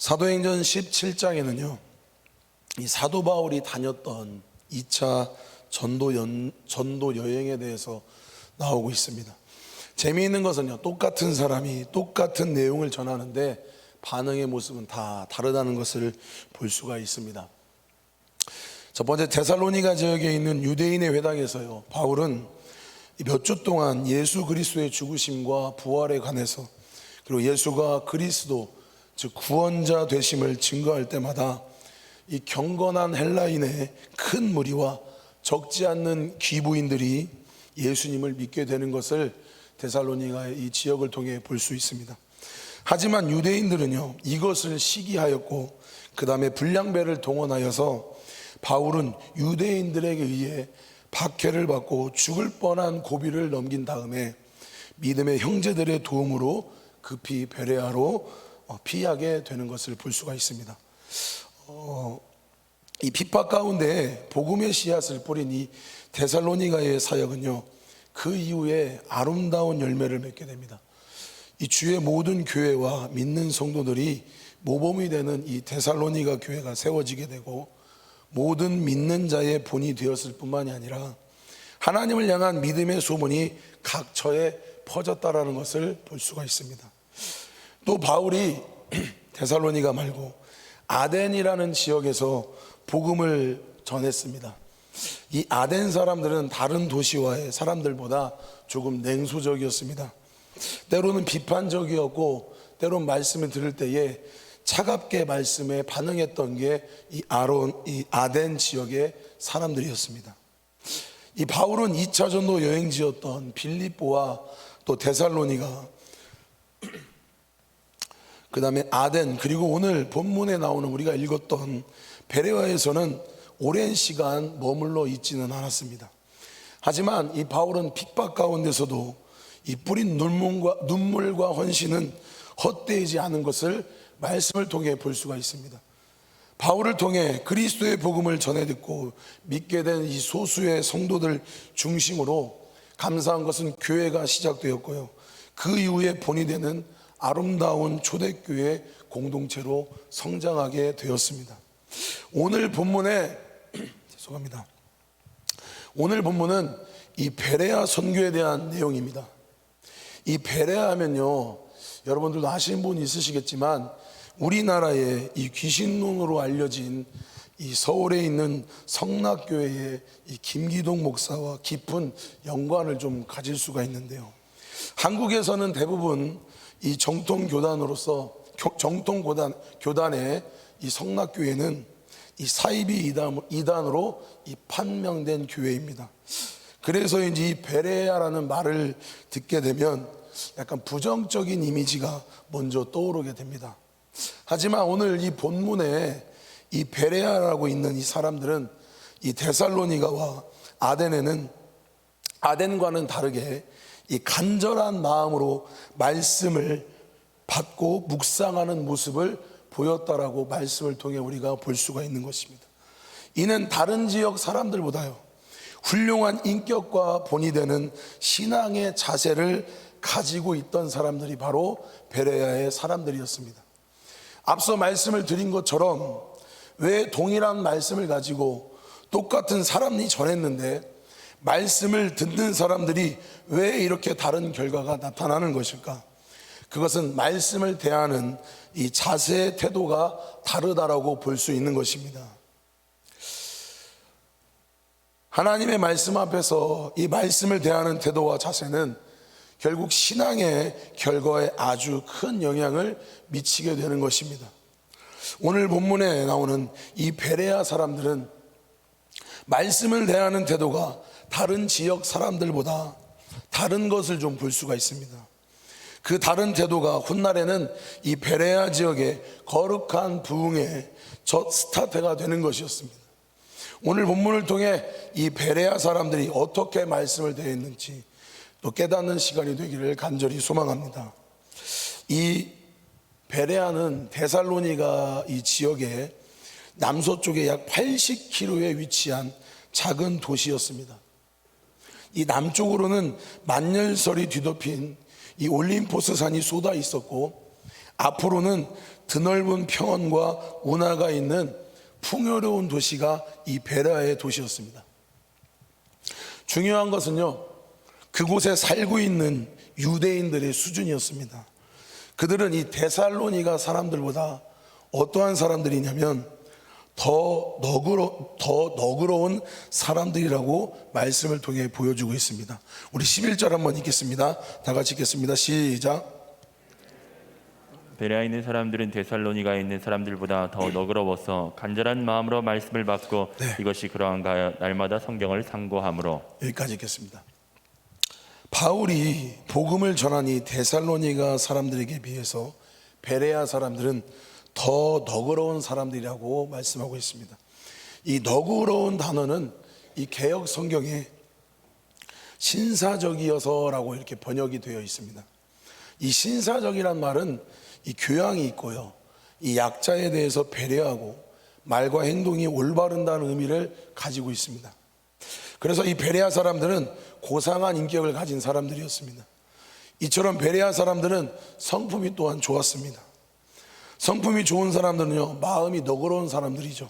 사도행전 17장에는요, 이 사도 바울이 다녔던 2차 전도 여행에 대해서 나오고 있습니다. 재미있는 것은요, 똑같은 사람이 똑같은 내용을 전하는데 반응의 모습은 다 다르다는 것을 볼 수가 있습니다. 첫 번째, 데살로니가 지역에 있는 유대인의 회당에서요, 바울은 몇 주 동안 예수 그리스도의 죽으심과 부활에 관해서, 그리고 예수가 그리스도 즉 구원자 되심을 증거할 때마다 이 경건한 헬라인의 큰 무리와 적지 않는 귀부인들이 예수님을 믿게 되는 것을 데살로니가의 이 지역을 통해 볼 수 있습니다. 하지만 유대인들은요, 이것을 시기하였고 그 다음에 불량배를 동원하여서 바울은 유대인들에게 의해 박해를 받고 죽을 뻔한 고비를 넘긴 다음에 믿음의 형제들의 도움으로 급히 베레아로 피하게 되는 것을 볼 수가 있습니다. 이 핍박 가운데 복음의 씨앗을 뿌린 이 데살로니가의 사역은요, 그 이후에 아름다운 열매를 맺게 됩니다. 이 주의 모든 교회와 믿는 성도들이 모범이 되는 이 데살로니가 교회가 세워지게 되고 모든 믿는 자의 본이 되었을 뿐만이 아니라 하나님을 향한 믿음의 소문이 각처에 퍼졌다라는 것을 볼 수가 있습니다. 또 바울이 데살로니가 말고 아덴이라는 지역에서 복음을 전했습니다. 이 아덴 사람들은 다른 도시와의 사람들보다 조금 냉소적이었습니다. 때로는 비판적이었고 때로는 말씀을 들을 때에 차갑게 말씀에 반응했던 게 이 아덴 지역의 사람들이었습니다. 이 바울은 2차 전도 여행지였던 빌립보와 또 데살로니가, 그 다음에 아덴, 그리고 오늘 본문에 나오는 우리가 읽었던 베레아에서는 오랜 시간 머물러 있지는 않았습니다. 하지만 이 바울은 핍박 가운데서도 이 뿌린 눈물과 헌신은 헛되지 않은 것을 말씀을 통해 볼 수가 있습니다. 바울을 통해 그리스도의 복음을 전해 듣고 믿게 된 이 소수의 성도들 중심으로 감사한 것은 교회가 시작되었고요, 그 이후에 본이 되는 아름다운 초대교회 공동체로 성장하게 되었습니다. 오늘 본문에 오늘 본문은 이 베레아 선교에 대한 내용입니다. 이 베레아 하면요, 여러분들도 아시는 분이 있으시겠지만 우리나라의 이 귀신론으로 알려진 이 서울에 있는 성락교회의 이 김기동 목사와 깊은 연관을 좀 가질 수가 있는데요, 한국에서는 대부분 이 정통교단의 이 성락교회는 이 사이비 이단으로 이 판명된 교회입니다. 그래서 이제 이 베레아라는 말을 듣게 되면 약간 부정적인 이미지가 먼저 떠오르게 됩니다. 하지만 오늘 이 본문에 이 베레아라고 있는 이 사람들은 이 데살로니가와 아덴과는 다르게 이 간절한 마음으로 말씀을 받고 묵상하는 모습을 보였다라고 말씀을 통해 우리가 볼 수가 있는 것입니다. 이는 다른 지역 사람들보다요, 훌륭한 인격과 본이 되는 신앙의 자세를 가지고 있던 사람들이 바로 베레아의 사람들이었습니다. 앞서 말씀을 드린 것처럼 왜 동일한 말씀을 가지고 똑같은 사람이 전했는데 말씀을 듣는 사람들이 왜 이렇게 다른 결과가 나타나는 것일까? 그것은 말씀을 대하는 이 자세의 태도가 다르다라고 볼 수 있는 것입니다. 하나님의 말씀 앞에서 이 말씀을 대하는 태도와 자세는 결국 신앙의 결과에 아주 큰 영향을 미치게 되는 것입니다. 오늘 본문에 나오는 이 베레아 사람들은 말씀을 대하는 태도가 다른 지역 사람들보다 다른 것을 좀 볼 수가 있습니다. 그 다른 태도가 훗날에는 이 베레아 지역의 거룩한 부흥의 첫 스타트가 되는 것이었습니다. 오늘 본문을 통해 이 베레아 사람들이 어떻게 말씀을 대했는지 또 깨닫는 시간이 되기를 간절히 소망합니다. 이 베레아는 데살로니가 이 지역의 남서쪽에 약 80km에 위치한 작은 도시였습니다. 이 남쪽으로는 만열설이 뒤덮인 이 올림포스 산이 쏟아 있었고 앞으로는 드넓은 평원과 운하가 있는 풍요로운 도시가 이 베레아의 도시였습니다. 중요한 것은요, 그곳에 살고 있는 유대인들의 수준이었습니다. 그들은 이 데살로니가 사람들보다 어떠한 사람들이냐면 더 너그러운 사람들이라고 말씀을 통해 보여주고 있습니다. 우리 11절 한번 읽겠습니다. 다 같이 읽겠습니다. 시작. 베레아에 있는 사람들은 데살로니가에 있는 사람들보다 더 너그러워서 간절한 마음으로 말씀을 받고 이것이 그러한가 하여 날마다 성경을 상고함으로. 여기까지 읽겠습니다. 바울이 복음을 전하니 데살로니가 사람들에게 비해서 베레아 사람들은 더 너그러운 사람들이라고 말씀하고 있습니다. 이 너그러운 단어는 이 개역 성경에 신사적이어서라고 이렇게 번역이 되어 있습니다. 이 신사적이란 말은 이 교양이 있고요, 이 약자에 대해서 배려하고 말과 행동이 올바른다는 의미를 가지고 있습니다. 그래서 이 베레아 사람들은 고상한 인격을 가진 사람들이었습니다. 이처럼 베레아 사람들은 성품이 또한 좋았습니다. 성품이 좋은 사람들은요, 마음이 너그러운 사람들이죠.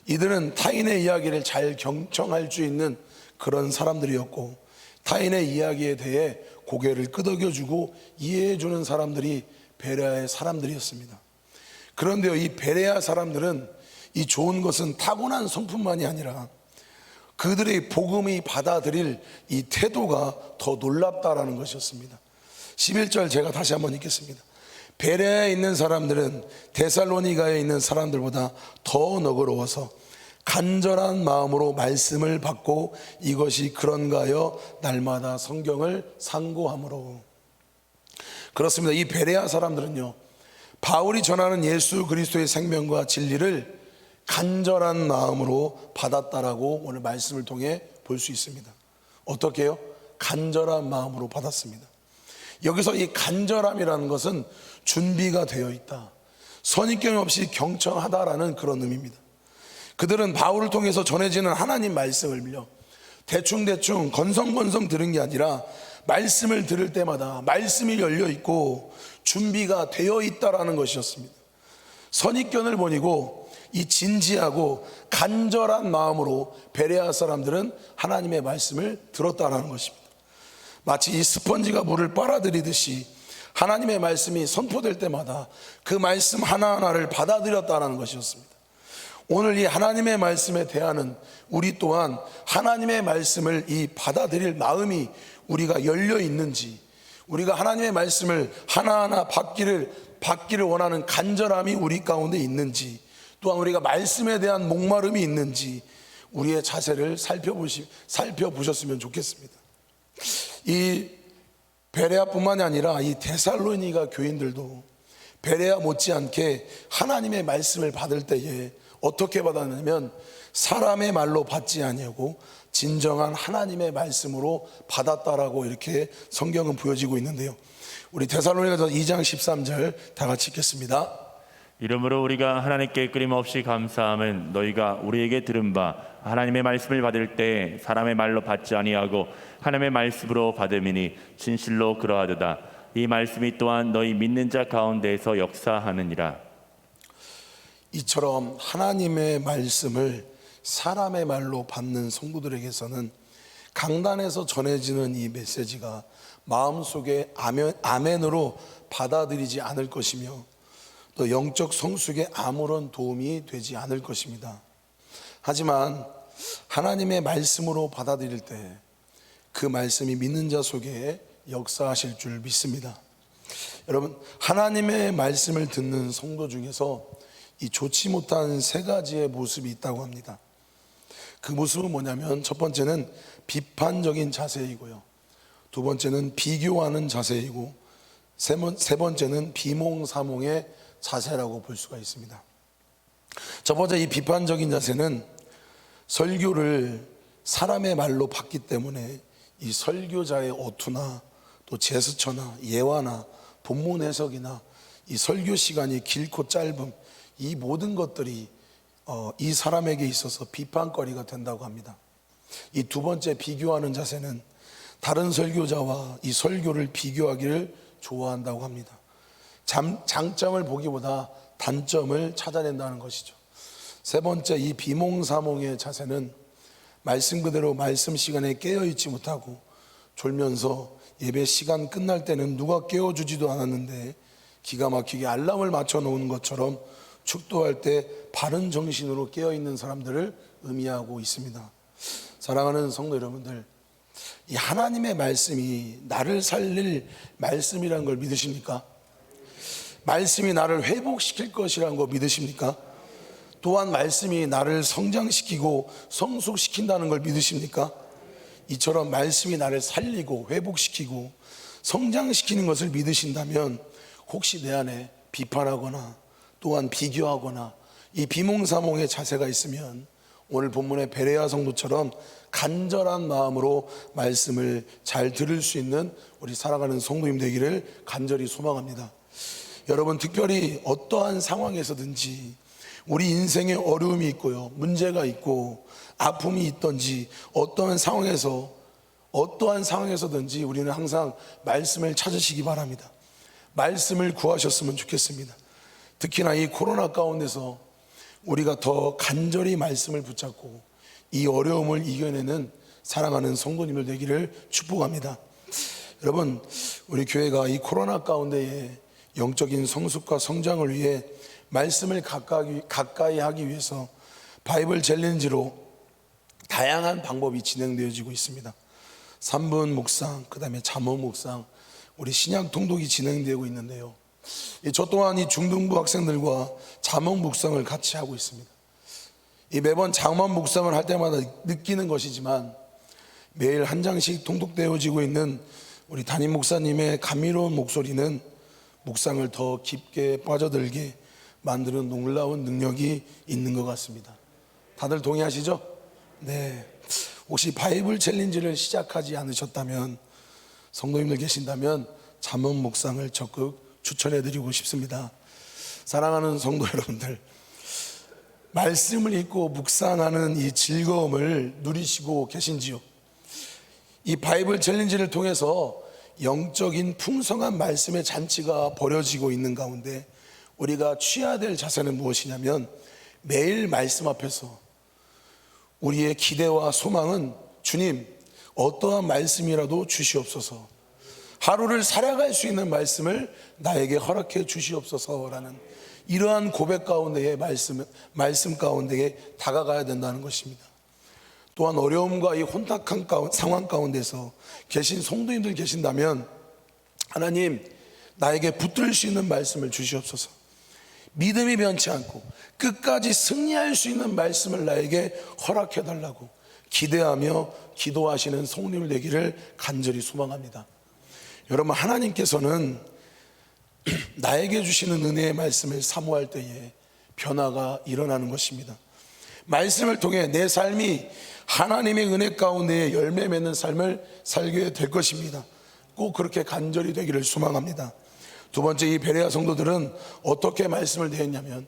이들은 타인의 이야기를 잘 경청할 수 있는 그런 사람들이었고, 타인의 이야기에 대해 고개를 끄덕여주고 이해해주는 사람들이 베레아의 사람들이었습니다. 그런데요, 이 베레아 사람들은 이 좋은 것은 타고난 성품만이 아니라 그들의 복음이 받아들일 이 태도가 더 놀랍다라는 것이었습니다. 11절 제가 다시 한번 읽겠습니다. 베레아에 있는 사람들은 데살로니가에 있는 사람들보다 더 너그러워서 간절한 마음으로 말씀을 받고 이것이 그런가 하여 날마다 성경을 상고함으로. 그렇습니다. 이 베레아 사람들은요, 바울이 전하는 예수 그리스도의 생명과 진리를 간절한 마음으로 받았다라고 오늘 말씀을 통해 볼 수 있습니다. 어떻게 해요? 간절한 마음으로 받았습니다. 여기서 이 간절함이라는 것은 준비가 되어 있다, 선입견 없이 경청하다라는 그런 의미입니다. 그들은 바울을 통해서 전해지는 하나님 말씀을요, 대충대충 건성건성 들은 게 아니라 말씀을 들을 때마다 말씀이 열려 있고 준비가 되어 있다라는 것이었습니다. 선입견을 버리고 이 진지하고 간절한 마음으로 베레아 사람들은 하나님의 말씀을 들었다라는 것입니다. 마치 이 스펀지가 물을 빨아들이듯이 하나님의 말씀이 선포될 때마다 그 말씀 하나하나를 받아들였다는 것이었습니다. 오늘 이 하나님의 말씀에 대하는 우리 또한 하나님의 말씀을 이 받아들일 마음이 우리가 열려 있는지, 우리가 하나님의 말씀을 하나하나 받기를 원하는 간절함이 우리 가운데 있는지, 또한 우리가 말씀에 대한 목마름이 있는지 우리의 자세를 살펴보셨으면 좋겠습니다. 이 베레아뿐만이 아니라 이 데살로니가 교인들도 베레아 못지않게 하나님의 말씀을 받을 때에 어떻게 받았냐면 사람의 말로 받지 아니하고 진정한 하나님의 말씀으로 받았다라고 이렇게 성경은 보여지고 있는데요. 우리 데살로니가서 2장 13절 다 같이 읽겠습니다. 이러므로 우리가 하나님께 끊임없이 감사함은 너희가 우리에게 들은 바 하나님의 말씀을 받을 때 사람의 말로 받지 아니하고 하나님의 말씀으로 받음이니 진실로 그러하도다. 이 말씀이 또한 너희 믿는 자 가운데에서 역사하느니라. 이처럼 하나님의 말씀을 사람의 말로 받는 성도들에게서는 강단에서 전해지는 이 메시지가 마음속에 아멘으로 받아들이지 않을 것이며 또 영적 성숙에 아무런 도움이 되지 않을 것입니다. 하지만 하나님의 말씀으로 받아들일 때 그 말씀이 믿는 자 속에 역사하실 줄 믿습니다. 여러분, 하나님의 말씀을 듣는 성도 중에서 이 좋지 못한 세 가지의 모습이 있다고 합니다. 그 모습은 뭐냐면, 첫 번째는 비판적인 자세이고요, 두 번째는 비교하는 자세이고, 세 번째는 비몽사몽의 자세라고 볼 수가 있습니다. 첫 번째, 이 비판적인 자세는 설교를 사람의 말로 받기 때문에 이 설교자의 어투나 또 제스처나 예화나 본문 해석이나 이 설교 시간이 길고 짧음, 이 모든 것들이 이 사람에게 있어서 비판거리가 된다고 합니다. 이 두 번째, 비교하는 자세는 다른 설교자와 이 설교를 비교하기를 좋아한다고 합니다. 장점을 보기보다 단점을 찾아낸다는 것이죠. 세 번째, 이 비몽사몽의 자세는 말씀 그대로 말씀 시간에 깨어있지 못하고 졸면서 예배 시간 끝날 때는 누가 깨워주지도 않았는데 기가 막히게 알람을 맞춰 놓은 것처럼 축도할 때 바른 정신으로 깨어있는 사람들을 의미하고 있습니다. 사랑하는 성도 여러분들, 이 하나님의 말씀이 나를 살릴 말씀이라는 걸 믿으십니까? 말씀이 나를 회복시킬 것이라는 거 믿으십니까? 또한 말씀이 나를 성장시키고 성숙시킨다는 걸 믿으십니까? 이처럼 말씀이 나를 살리고 회복시키고 성장시키는 것을 믿으신다면 혹시 내 안에 비판하거나 또한 비교하거나 이 비몽사몽의 자세가 있으면 오늘 본문의 베레아 성도처럼 간절한 마음으로 말씀을 잘 들을 수 있는 우리 살아가는 성도님 되기를 간절히 소망합니다. 여러분, 특별히 어떠한 상황에서든지 우리 인생에 어려움이 있고요, 문제가 있고 아픔이 있든지 어떠한 상황에서든지 우리는 항상 말씀을 찾으시기 바랍니다. 말씀을 구하셨으면 좋겠습니다. 특히나 이 코로나 가운데서 우리가 더 간절히 말씀을 붙잡고 이 어려움을 이겨내는 사랑하는 성도님들 되기를 축복합니다. 여러분, 우리 교회가 이 코로나 가운데에 영적인 성숙과 성장을 위해 말씀을 가까이 하기 위해서 바이블 챌린지로 다양한 방법이 진행되어지고 있습니다. 3분 묵상, 그 다음에 잠언 묵상, 우리 신약 통독이 진행되고 있는데요, 저 또한 이 중등부 학생들과 잠언 묵상을 같이 하고 있습니다. 이 매번 잠언 묵상을 할 때마다 느끼는 것이지만 매일 한 장씩 통독되어지고 있는 우리 담임 목사님의 감미로운 목소리는 묵상을 더 깊게 빠져들게 만드는 놀라운 능력이 있는 것 같습니다. 다들 동의하시죠? 네. 혹시 바이블 챌린지를 시작하지 않으셨다면, 성도님들 계신다면 잠언 묵상을 적극 추천해드리고 싶습니다. 사랑하는 성도 여러분들, 말씀을 읽고 묵상하는 이 즐거움을 누리시고 계신지요? 이 바이블 챌린지를 통해서 영적인 풍성한 말씀의 잔치가 벌어지고 있는 가운데 우리가 취해야 될 자세는 무엇이냐면, 매일 말씀 앞에서 우리의 기대와 소망은 주님, 어떠한 말씀이라도 주시옵소서, 하루를 살아갈 수 있는 말씀을 나에게 허락해 주시옵소서라는 이러한 고백 가운데에 말씀 가운데에 다가가야 된다는 것입니다. 또한 어려움과 이 혼탁한 상황 가운데서 계신 성도님들 계신다면, 하나님, 나에게 붙들 수 있는 말씀을 주시옵소서, 믿음이 변치 않고 끝까지 승리할 수 있는 말씀을 나에게 허락해 달라고 기대하며 기도하시는 성도님들 되기를 간절히 소망합니다. 여러분, 하나님께서는 나에게 주시는 은혜의 말씀을 사모할 때에 변화가 일어나는 것입니다. 말씀을 통해 내 삶이 하나님의 은혜 가운데 열매 맺는 삶을 살게 될 것입니다. 꼭 그렇게 간절히 되기를 소망합니다. 두 번째, 이 베레아 성도들은 어떻게 말씀을 대했냐면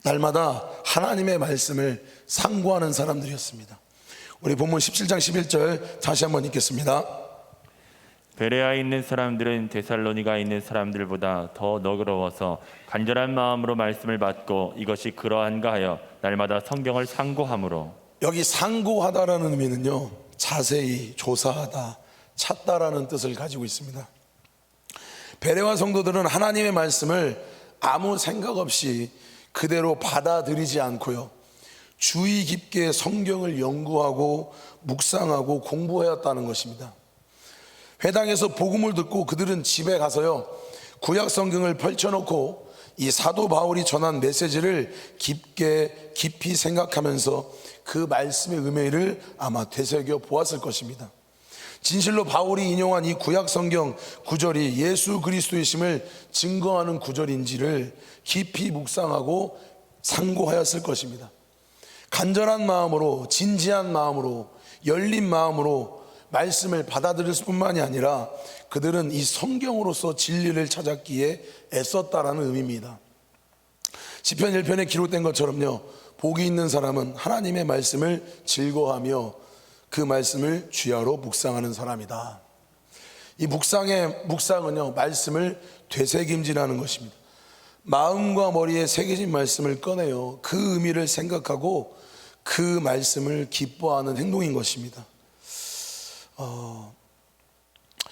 날마다 하나님의 말씀을 상고하는 사람들이었습니다. 우리 본문 17장 11절 다시 한번 읽겠습니다. 베레아에 있는 사람들은 데살로니가에 있는 사람들보다 더 너그러워서 간절한 마음으로 말씀을 받고 이것이 그러한가 하여 날마다 성경을 상고함으로. 여기 상고하다라는 의미는요, 자세히 조사하다, 찾다라는 뜻을 가지고 있습니다. 베레아 성도들은 하나님의 말씀을 아무 생각 없이 그대로 받아들이지 않고요, 주의 깊게 성경을 연구하고 묵상하고 공부하였다는 것입니다. 회당에서 복음을 듣고 그들은 집에 가서요, 구약 성경을 펼쳐놓고 이 사도 바울이 전한 메시지를 깊이 생각하면서 그 말씀의 의미를 아마 되새겨 보았을 것입니다. 진실로 바울이 인용한 이 구약 성경 구절이 예수 그리스도이심을 증거하는 구절인지를 깊이 묵상하고 상고하였을 것입니다. 간절한 마음으로, 진지한 마음으로, 열린 마음으로 말씀을 받아들일 뿐만이 아니라 그들은 이 성경으로서 진리를 찾았기에 애썼다라는 의미입니다. 시편 1편에 기록된 것처럼요, 복이 있는 사람은 하나님의 말씀을 즐거워하며 그 말씀을 주야로 묵상하는 사람이다. 이 묵상은요, 말씀을 되새김질하는 것입니다. 마음과 머리에 새겨진 말씀을 꺼내요, 그 의미를 생각하고 그 말씀을 기뻐하는 행동인 것입니다.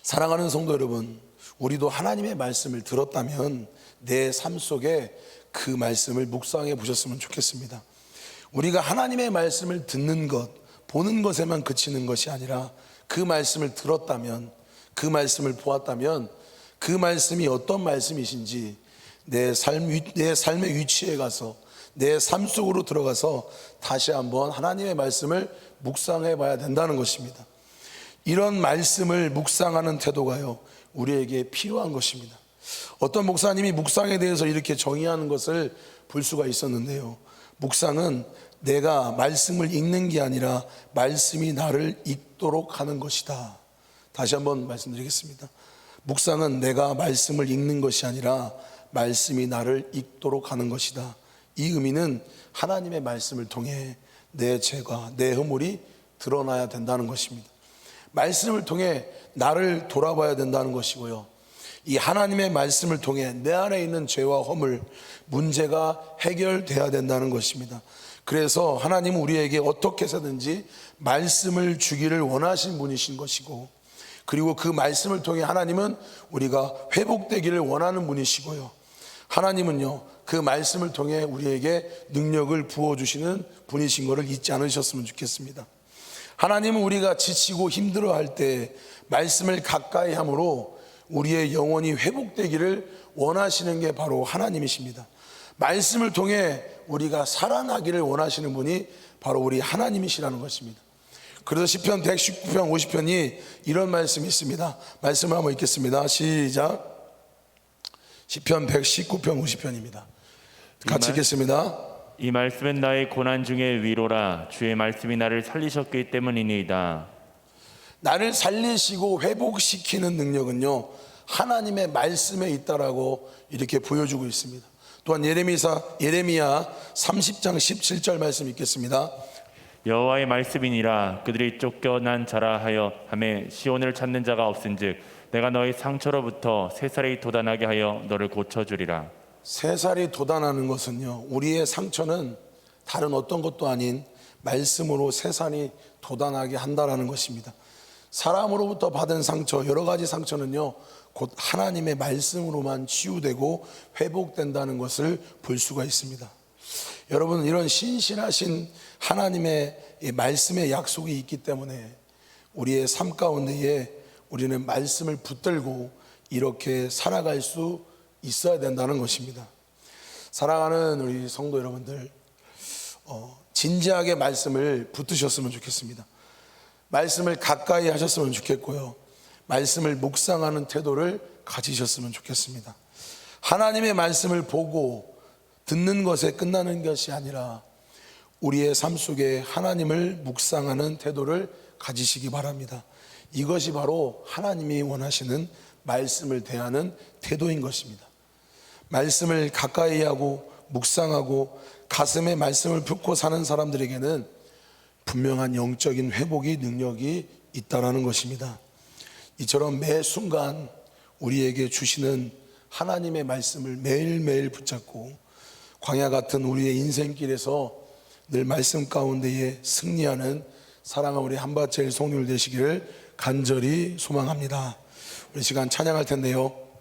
사랑하는 성도 여러분, 우리도 하나님의 말씀을 들었다면 내 삶 속에 그 말씀을 묵상해 보셨으면 좋겠습니다. 우리가 하나님의 말씀을 듣는 것, 보는 것에만 그치는 것이 아니라 그 말씀을 들었다면, 그 말씀을 보았다면 그 말씀이 어떤 말씀이신지 내 삶의 위치에 가서, 내 삶 속으로 들어가서 다시 한번 하나님의 말씀을 묵상해 봐야 된다는 것입니다. 이런 말씀을 묵상하는 태도가요, 우리에게 필요한 것입니다. 어떤 목사님이 묵상에 대해서 이렇게 정의하는 것을 볼 수가 있었는데요, 묵상은 내가 말씀을 읽는 게 아니라 말씀이 나를 읽도록 하는 것이다. 다시 한번 말씀드리겠습니다. 묵상은 내가 말씀을 읽는 것이 아니라 말씀이 나를 읽도록 하는 것이다. 이 의미는 하나님의 말씀을 통해 내 죄가, 내 허물이 드러나야 된다는 것입니다. 말씀을 통해 나를 돌아봐야 된다는 것이고요, 이 하나님의 말씀을 통해 내 안에 있는 죄와 허물, 문제가 해결돼야 된다는 것입니다. 그래서 하나님은 우리에게 어떻게 해서든지 말씀을 주기를 원하신 분이신 것이고, 그리고 그 말씀을 통해 하나님은 우리가 회복되기를 원하는 분이시고요, 하나님은요, 그 말씀을 통해 우리에게 능력을 부어주시는 분이신 것을 잊지 않으셨으면 좋겠습니다. 하나님은 우리가 지치고 힘들어할 때 말씀을 가까이 함으로 우리의 영혼이 회복되기를 원하시는 게 바로 하나님이십니다. 말씀을 통해 우리가 살아나기를 원하시는 분이 바로 우리 하나님이시라는 것입니다. 그래서 시편 119편 50편이 이런 말씀이 있습니다. 말씀을 한번 읽겠습니다. 시작. 시편 119편 50편입니다. 같이 읽겠습니다. 이 말씀은 나의 고난 중에 위로라. 주의 말씀이 나를 살리셨기 때문이니이다. 나를 살리시고 회복시키는 능력은요, 하나님의 말씀에 있다라고 이렇게 보여주고 있습니다. 또한 예레미야 30장 17절 말씀 읽겠습니다. 여호와의 말씀이니라. 그들이 쫓겨난 자라 하여 하매 시온을 찾는 자가 없은즉 내가 너의 상처로부터 새살이 돋아나게 하여 너를 고쳐주리라. 새살이 돋아나는 것은요, 우리의 상처는 다른 어떤 것도 아닌 말씀으로 새살이 돋아나게 한다라는 것입니다. 사람으로부터 받은 상처, 여러 가지 상처는요, 곧 하나님의 말씀으로만 치유되고 회복된다는 것을 볼 수가 있습니다. 여러분, 이런 신실하신 하나님의 말씀의 약속이 있기 때문에 우리의 삶 가운데에 우리는 말씀을 붙들고 이렇게 살아갈 수 있어야 된다는 것입니다. 사랑하는 우리 성도 여러분들, 진지하게 말씀을 붙드셨으면 좋겠습니다. 말씀을 가까이 하셨으면 좋겠고요, 말씀을 묵상하는 태도를 가지셨으면 좋겠습니다. 하나님의 말씀을 보고 듣는 것에 끝나는 것이 아니라 우리의 삶 속에 하나님을 묵상하는 태도를 가지시기 바랍니다. 이것이 바로 하나님이 원하시는 말씀을 대하는 태도인 것입니다. 말씀을 가까이 하고 묵상하고 가슴에 말씀을 품고 사는 사람들에게는 분명한 영적인 회복의 능력이 있다라는 것입니다. 이처럼 매 순간 우리에게 주시는 하나님의 말씀을 매일매일 붙잡고 광야 같은 우리의 인생길에서 늘 말씀 가운데에 승리하는 사랑하는 우리 한밭제일 성도들 되시기를 간절히 소망합니다. 우리 시간 찬양할 텐데요,